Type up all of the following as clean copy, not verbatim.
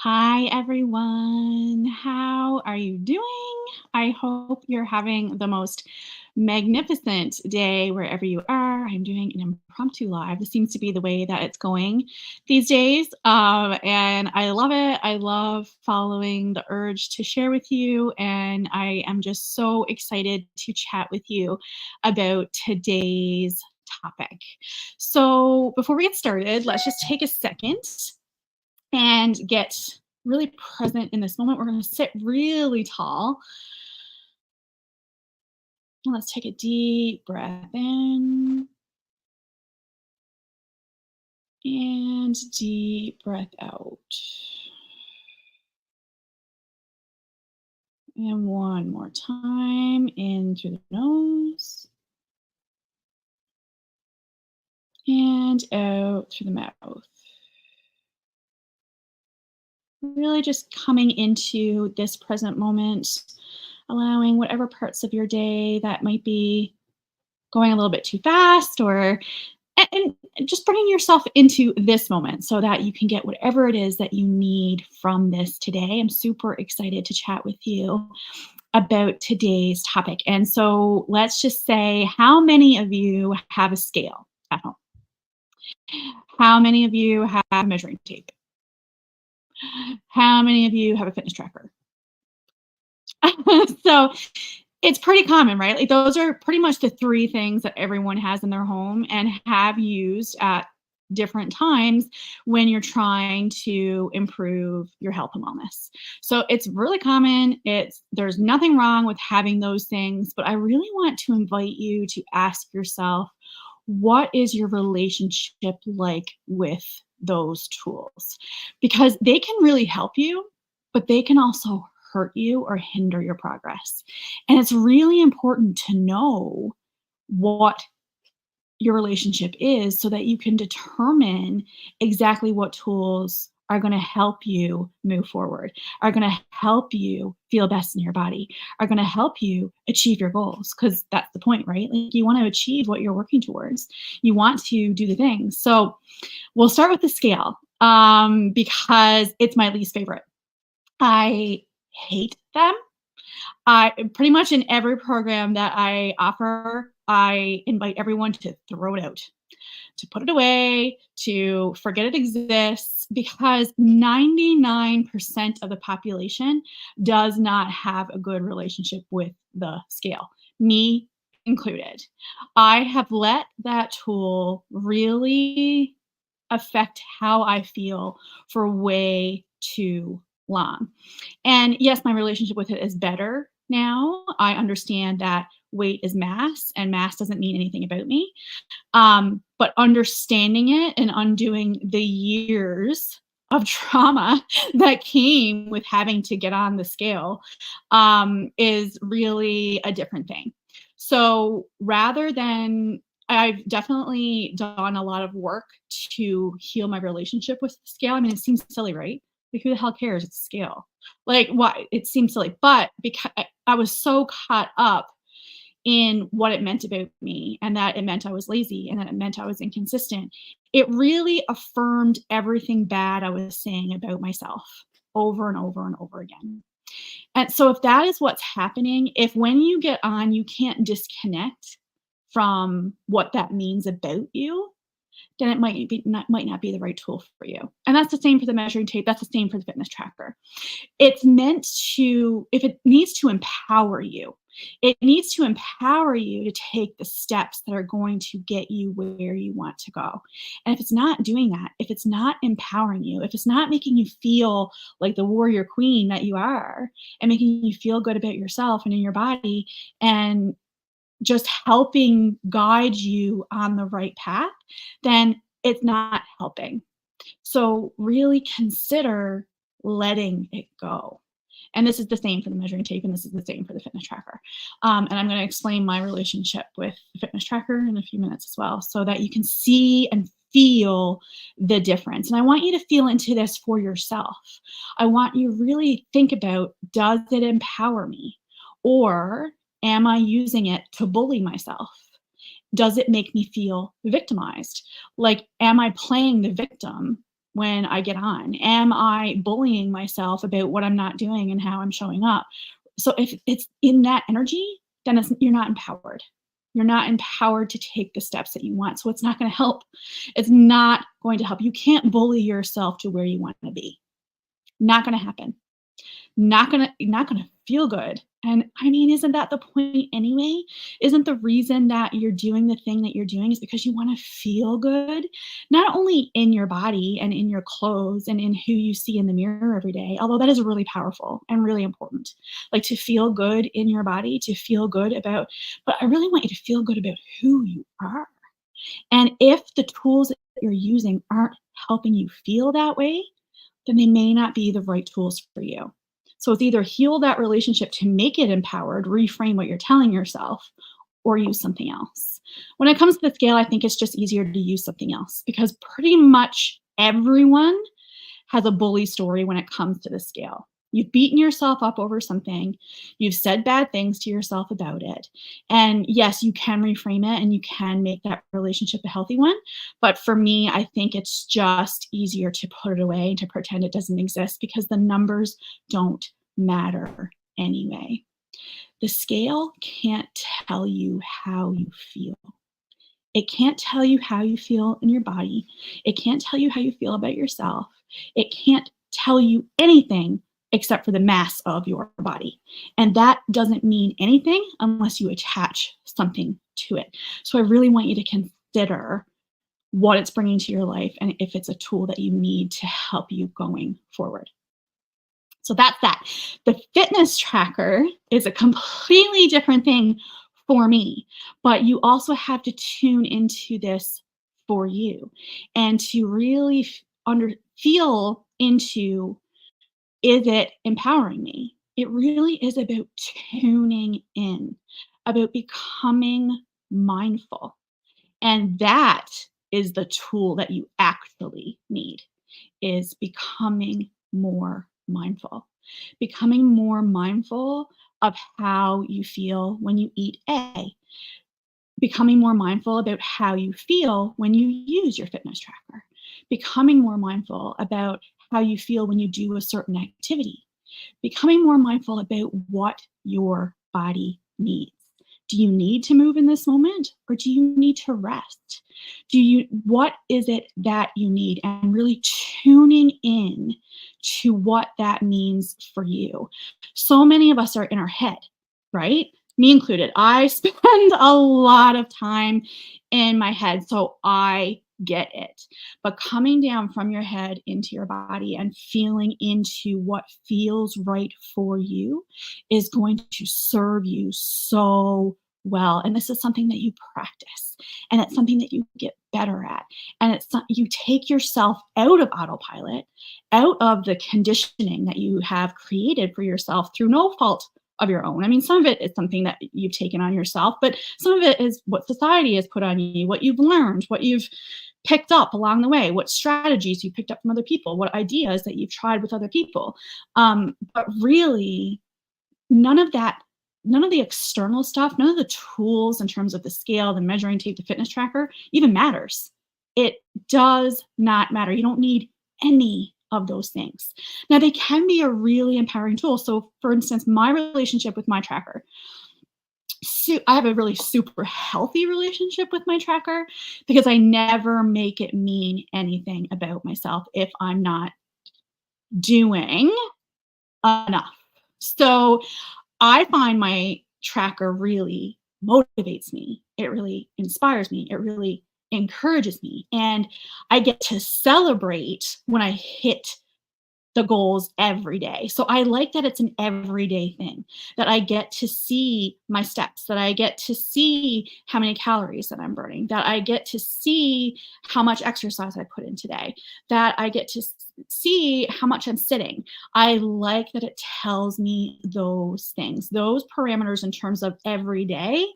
Hi, everyone. How are you doing? I hope you're having the most magnificent day wherever you are. I'm doing an impromptu live. This seems to be the way that it's going these days. And I love it. I love following the urge to share with you. And I am just so excited to chat with you about today's topic. So, before we get started, let's just take a second and get really present in this moment. We're going to sit really tall. And let's take a deep breath in and deep breath out. And one more time in through the nose and out through the mouth. Really just coming into this present moment, allowing whatever parts of your day that might be going a little bit too fast or and just bringing yourself into this moment so that you can get whatever it is that you need from this today. I'm super excited to chat with you about today's topic. And so let's just say, how many of you have a scale at home? How many of you have a measuring tape? How many of you have a fitness tracker? So it's pretty common, right? Like those are pretty much the three things that everyone has in their home and have used at different times when you're trying to improve your health and wellness. So it's really common. There's nothing wrong with having those things, but I really want to invite you to ask yourself, what is your relationship like with those tools? Because they can really help you, but they can also hurt you or hinder your progress. And it's really important to know what your relationship is so that you can determine exactly what tools are going to help you move forward, are going to help you feel best in your body, are going to help you achieve your goals. Because that's the point, right? Like you want to achieve what you're working towards, you want to do the things. So we'll start with the scale because it's my least favorite. I hate them. I pretty much in every program that I offer, I invite everyone to throw it out, to put it away, to forget it exists, because 99% of the population does not have a good relationship with the scale, me included. I have let that tool really affect how I feel for way too long. And yes, my relationship with it is better now. I understand that weight is mass and mass doesn't mean anything about me. But understanding it and undoing the years of trauma that came with having to get on the scale is really a different thing. So rather than I've definitely done a lot of work to heal my relationship with the scale. I mean, it seems silly, right? Like, who the hell cares? It's a scale. Like, why? It seems silly. But because I was so caught up in what it meant about me and that it meant I was lazy and that it meant I was inconsistent, it really affirmed everything bad I was saying about myself over and over and over again. And so if that is what's happening, if when you get on, you can't disconnect from what that means about you, then it might not be the right tool for you. And that's the same for the measuring tape. That's the same for the fitness tracker. It's meant to, if it needs to empower you, it needs to empower you to take the steps that are going to get you where you want to go. And if it's not doing that, if it's not empowering you, if it's not making you feel like the warrior queen that you are and making you feel good about yourself and in your body and just helping guide you on the right path, then it's not helping. So really consider letting it go. And this is the same for the measuring tape, and this is the same for the fitness tracker. And I'm going to explain my relationship with the fitness tracker in a few minutes as well, so that you can see and feel the difference. And I want you to feel into this for yourself. I want you to really think about, does it empower me? Or am I using it to bully myself? Does it make me feel victimized? Like, am I playing the victim when I get on? Am I bullying myself about what I'm not doing and how I'm showing up? So if it's in that energy, then you're not empowered. You're not empowered to take the steps that you want. So it's not going to help. It's not going to help. You can't bully yourself to where you want to be. Not going to happen. Not gonna feel good. And I mean, isn't that the point anyway? Isn't the reason that you're doing the thing that you're doing is because you wanna feel good? Not only in your body and in your clothes and in who you see in the mirror every day, although that is really powerful and really important. Like to feel good in your body, to feel good about, but I really want you to feel good about who you are. And if the tools that you're using aren't helping you feel that way, then they may not be the right tools for you. So it's either heal that relationship to make it empowered, reframe what you're telling yourself, or use something else. When it comes to the scale, I think it's just easier to use something else because pretty much everyone has a bully story when it comes to the scale. You've beaten yourself up over something. You've said bad things to yourself about it. And yes, you can reframe it and you can make that relationship a healthy one. But for me, I think it's just easier to put it away and to pretend it doesn't exist because the numbers don't matter anyway. The scale can't tell you how you feel. It can't tell you how you feel in your body. It can't tell you how you feel about yourself. It can't tell you anything except for the mass of your body. And that doesn't mean anything unless you attach something to it. So I really want you to consider what it's bringing to your life and if it's a tool that you need to help you going forward. So that's that. The fitness tracker is a completely different thing for me, but you also have to tune into this for you and to really feel into, is it empowering me? It really is about tuning in, about becoming mindful. And that is the tool that you actually need, is becoming more mindful. Becoming more mindful of how you feel when you eat A. Becoming more mindful about how you feel when you use your fitness tracker. Becoming more mindful about how you feel when you do a certain activity. Becoming more mindful about what your body needs. Do you need to move in this moment or do you need to rest? What is it that you need? And really tuning in to what that means for you. So many of us are in our head, right? Me included. I spend a lot of time in my head, so I get it. But coming down from your head into your body and feeling into what feels right for you is going to serve you so well. And this is something that you practice and it's something that you get better at. And you take yourself out of autopilot, out of the conditioning that you have created for yourself through no fault of your own. I mean, some of it is something that you've taken on yourself, but some of it is what society has put on you, what you've learned, what you've picked up along the way, what strategies you picked up from other people, what ideas that you've tried with other people. But really, none of that, none of the external stuff, none of the tools in terms of the scale, the measuring tape, the fitness tracker even matters. It does not matter. You don't need any of those things. Now, they can be a really empowering tool. So, for instance, my relationship with my tracker, I have a really super healthy relationship with my tracker because I never make it mean anything about myself if I'm not doing enough. So I find my tracker really motivates me. It really inspires me. It really encourages me. And I get to celebrate when I hit the goals every day. So I like that it's an everyday thing, that I get to see my steps, that I get to see how many calories that I'm burning, that I get to see how much exercise I put in today, that I get to see how much I'm sitting. I like that it tells me those things. Those parameters in terms of every day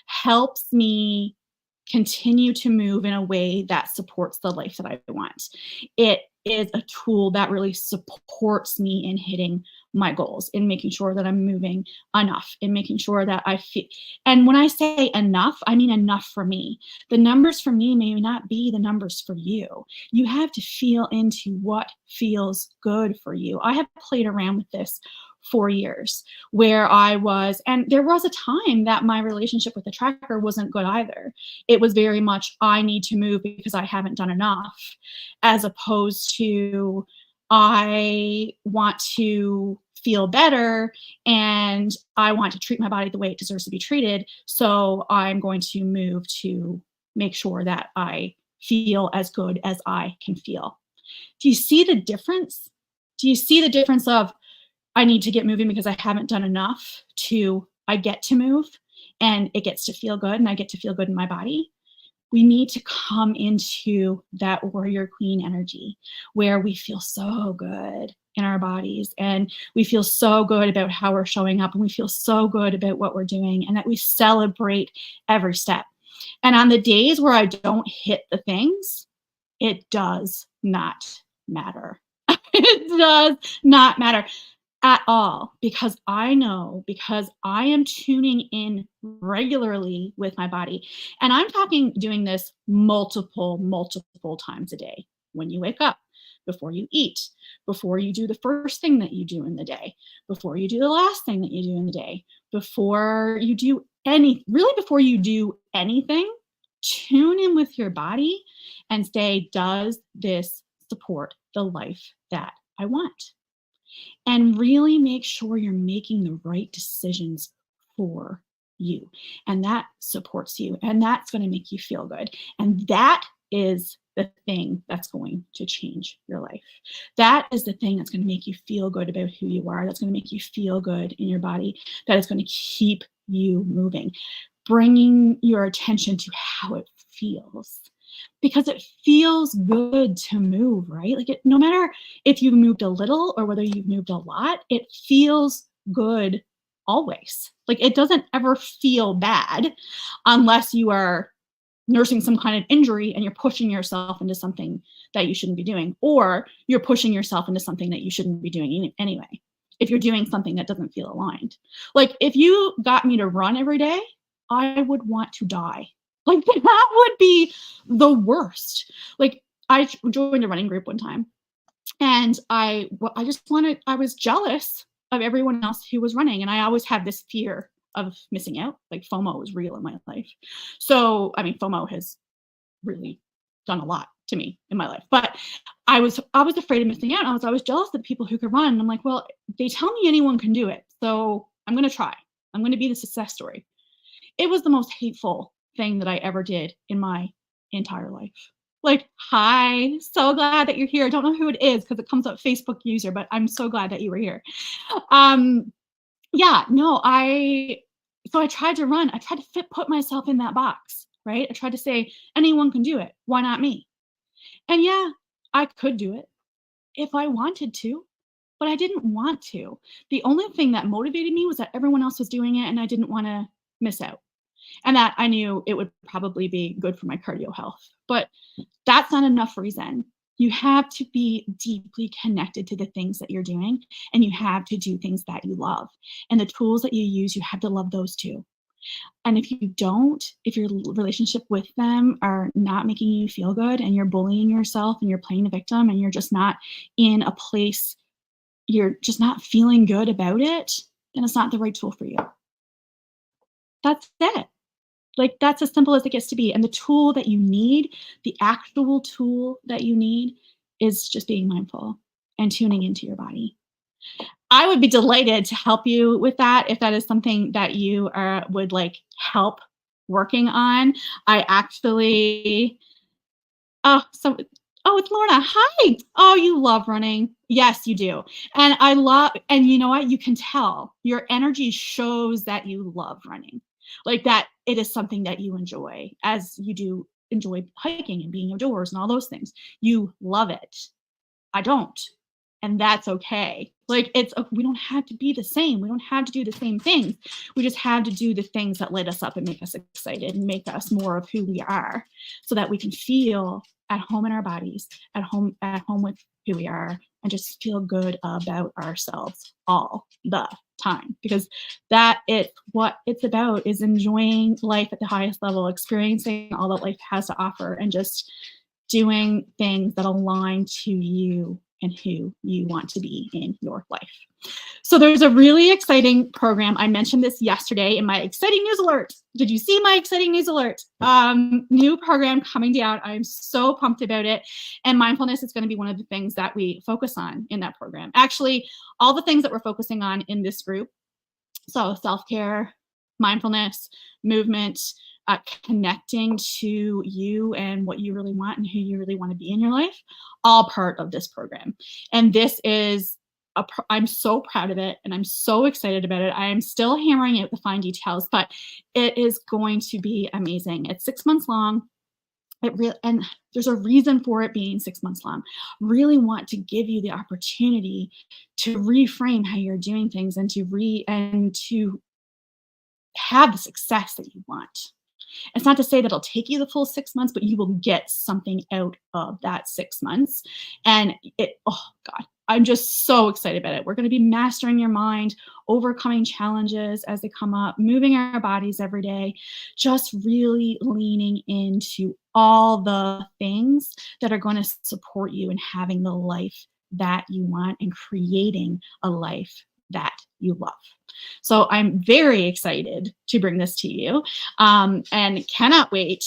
helps me continue to move in a way that supports the life that I want. It is a tool that really supports me in hitting my goals, in making sure that I'm moving enough, in making sure that I feel. And when I say enough, I mean enough for me. The numbers for me may not be the numbers for you. You have to feel into what feels good for you. I have played around with this for years where I was, and there was a time that my relationship with the tracker wasn't good either. It was very much, I need to move because I haven't done enough, as opposed to, I want to feel better and I want to treat my body the way it deserves to be treated. So I'm going to move to make sure that I feel as good as I can feel. Do you see the difference? Do you see the difference of, I need to get moving because I haven't done enough, to I get to move and it gets to feel good and I get to feel good in my body? We need to come into that warrior queen energy where we feel so good in our bodies and we feel so good about how we're showing up and we feel so good about what we're doing, and that we celebrate every step. And on the days where I don't hit the things, it does not matter. It does not matter at all, because I know, because I am tuning in regularly with my body. And I'm talking doing this multiple times a day. When you wake up, before you eat, before you do the first thing that you do in the day, before you do the last thing that you do in the day, before you do really before you do anything, tune in with your body and say, does this support the life that I want? And really make sure you're making the right decisions for you. And that supports you. And that's going to make you feel good. And that is the thing that's going to change your life. That is the thing that's going to make you feel good about who you are. That's going to make you feel good in your body. That is going to keep you moving. Bringing your attention to how it feels, because it feels good to move, right? Like, no matter if you've moved a little or whether you've moved a lot, it feels good always. Like, it doesn't ever feel bad unless you are nursing some kind of injury and you're pushing yourself into something that you shouldn't be doing, or you're pushing yourself into something that you shouldn't be doing anyway. If you're doing something that doesn't feel aligned. Like, if you got me to run every day, I would want to die. Like, that would be the worst. Like, I joined a running group one time and I was jealous of everyone else who was running. And I always had this fear of missing out. Like, FOMO was real in my life. So, I mean, FOMO has really done a lot to me in my life, but I was afraid of missing out. I was always jealous of the people who could run. And I'm like, well, they tell me anyone can do it. So I'm going to try. I'm going to be the success story. It was the most hateful thing that I ever did in my entire life. Like, hi, so glad that you're here. I don't know who it is because it comes up Facebook user, but I'm so glad that you were here. Yeah, no, so I tried to run. I tried to put myself in that box, right? I tried to say, anyone can do it. Why not me? And yeah, I could do it if I wanted to, but I didn't want to. The only thing that motivated me was that everyone else was doing it and I didn't want to miss out. And that I knew it would probably be good for my cardio health. But that's not enough reason. You have to be deeply connected to the things that you're doing, and you have to do things that you love. And the tools that you use, you have to love those too. And if you don't, if your relationship with them are not making you feel good and you're bullying yourself and you're playing the victim and you're just not in a place, you're just not feeling good about it, then it's not the right tool for you. That's it. Like, that's as simple as it gets to be. And the tool that you need, the actual tool that you need, is just being mindful and tuning into your body. I would be delighted to help you with that if that is something that you would like help working on. I actually, it's Lorna. Hi. Oh, you love running. Yes, you do. And you know what? You can tell your energy shows that you love running. Like, that it is something that you enjoy, as you do enjoy hiking and being outdoors and all those things. You love it. I don't. And that's okay. Like, we don't have to be the same. We don't have to do the same things. We just have to do the things that light us up and make us excited and make us more of who we are, so that we can feel at home in our bodies, at home with who we are, and just feel good about ourselves all the time, because that is what it's about, is enjoying life at the highest level, experiencing all that life has to offer, and just doing things that align to you and who you want to be in your life. So there's a really exciting program. I mentioned this yesterday in my exciting news alert. Did you see my exciting news alert? New program coming down. I'm so pumped about it. And mindfulness is going to be one of the things that we focus on in that program. Actually, all the things that we're focusing on in this group. So self-care, mindfulness, movement, connecting to you and what you really want and who you really want to be in your life, all part of this program. And this is I'm so proud of it, and I'm so excited about it. I am still hammering out the fine details, but it is going to be amazing. It's 6 months long. And there's a reason for it being 6 months long. Really want to give you the opportunity to reframe how you're doing things, and to have the success that you want. It's not to say that it'll take you the full 6 months, but you will get something out of that 6 months. And oh God, I'm just so excited about it. We're going to be mastering your mind, overcoming challenges as they come up, moving our bodies every day, just really leaning into all the things that are going to support you in having the life that you want and creating a life that you love. So I'm very excited to bring this to you, and cannot wait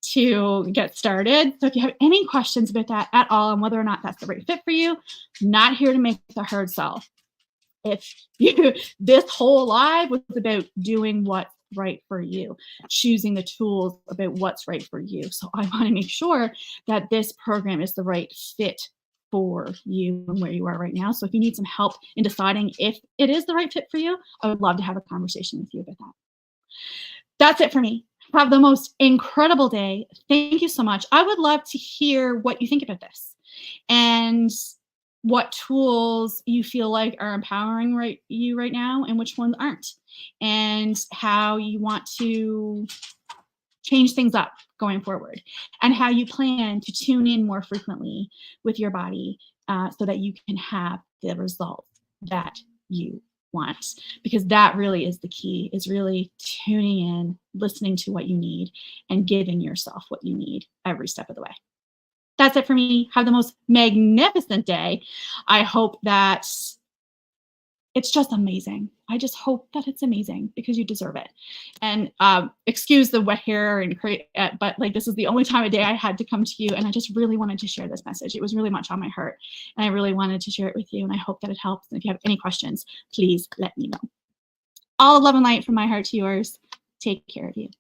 to get started. So if you have any questions about that at all and whether or not that's the right fit for you, not here to make the hard sell. If you, this whole live was about doing what's right for you, choosing the tools about what's right for you. So I want to make sure that this program is the right fit for you and where you are right now. So if you need some help in deciding if it is the right fit for you, I would love to have a conversation with you about that. That's it for me. Have the most incredible day. Thank you so much. I would love to hear what you think about this and what tools you feel like are empowering you right now and which ones aren't, and how you want to change things up going forward, and how you plan to tune in more frequently with your body, so that you can have the results that you want, because that really is the key, is really tuning in, listening to what you need, and giving yourself what you need every step of the way. That's it for me. Have the most magnificent day. I hope that it's just amazing. I just hope that it's amazing, because you deserve it. And excuse the wet hair and but like, this is the only time of day I had to come to you, and I just really wanted to share this message. It was really much on my heart, and I really wanted to share it with you, and I hope that it helps. And if you have any questions, please let me know. All love and light from my heart to yours. Take care of you.